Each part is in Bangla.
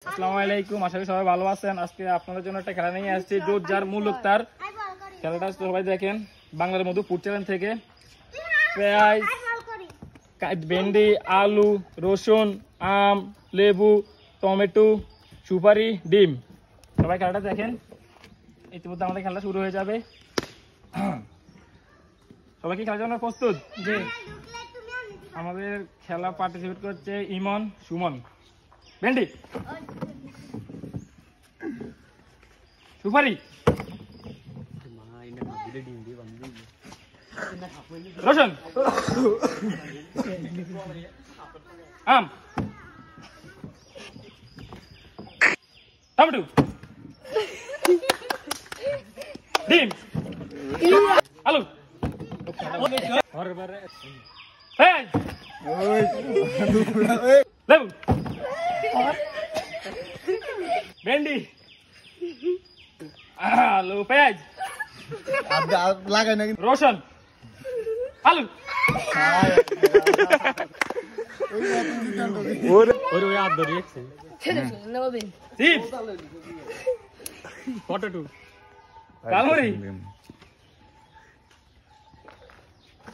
আসসালামু আলাইকুম, আশা করি সবাই ভালো আছেন। আজকে আপনাদের জন্য একটা খেলা নিয়ে আসছি, জোর যার মূল্য তার। খেলাটা সবাই দেখেন বাংলার মধু ফুড চ্যানেল থেকে। পেঁয়াজ, ভেন্ডি, আলু, রসুন, আম, লেবু, টমেটো, সুপারি, ডিম। সবাই খেলাটা দেখেন। ইতিমধ্যে আমাদের খেলা শুরু হয়ে যাবে। সবাই কি খেলার জন্য প্রস্তুত? যে আমাদের খেলা পার্টিসিপেট করছে ইমন, সুমন। ভেন্ডি, সুপারি, রসুন, আম, টমেটো, ডিম, আলু, পেঁয়াজ, লেবু, ভেন্ডি, আলু, পেঁয়াজ, রসুন, আলু, চিপস, পটেটো, কালমুড়ি,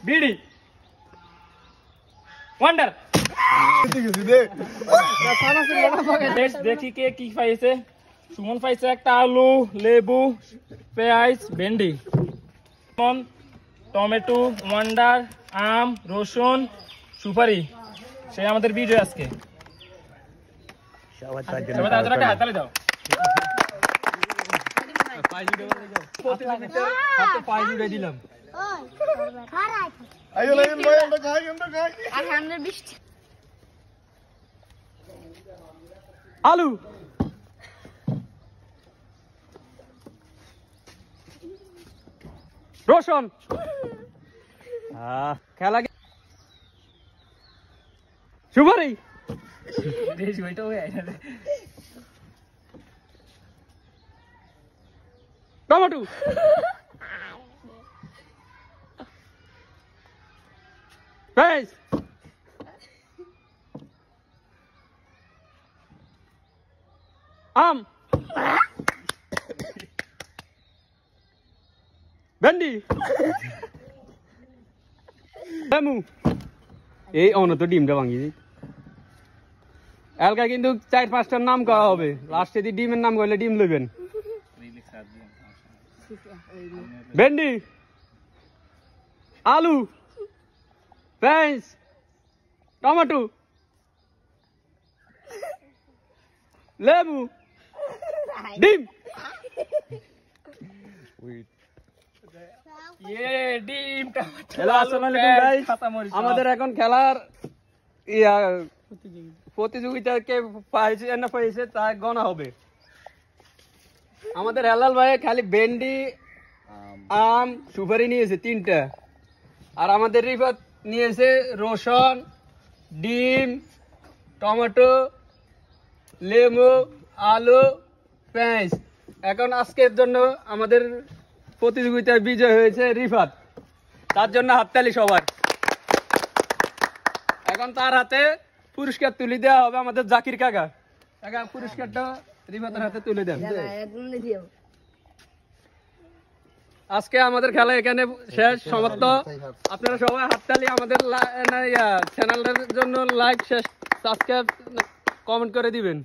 বিড়ি, ওয়ান্ডার। দেখি কে কি পাইছে। সুমন পাইছে একটা আলু, লেবু, পেঁয়াজ, ভেন্ডি, টমেটো, ওয়ান্ডার, আম, রসুন, সুপারি। সে আমাদের বিজয় আজকে। হাততালি দাও। দিলাম আলু, রসুন, খেলা সুপারি, টমেটো, পেঁয়াজ, আম, ভেন্ডি, লেবু। এই অনত ডিমটা ভাঙি এলকা কিন্তু 4-5টার নাম করা হবে। লাস্টে যদি ডিমের নাম করলে ডিম লইবেন। ভেন্ডি, আলু, পেঁয়াজ, টমেটো, লেবু, ডিম। আমাদের এখন খেলার প্রতিযোগিতা কে পাইছে না পাইছে তা গণা হবে। আমাদের হেলাল ভাই খালি ভেন্ডি, আম, সুপারি নিয়েছে 3টা। আর আমাদের রিফাত নিয়েছে রসুন, ডিম, টমেটো, লেবু, আলু, পেঁয়াজ। এখন আজকের জন্য আমাদের প্রতিযোগিতায় বিজয় হয়েছে রিফাত। তার জন্য হাততালি সবার। এখন তার হাতে পুরস্কার তুলে দেওয়া হবে আমাদের জাকির কাকা। কাকা পুরস্কারটা রিফাতের হাতে তুলে দেন। আজকে আমাদের খেলা এখানে শেষ, সমাপ্ত। আপনারা সবাই হাততালি আমাদের চ্যানেলের জন্য লাইক, সাবস্ক্রাইব, কমেন্ট করে দিবেন।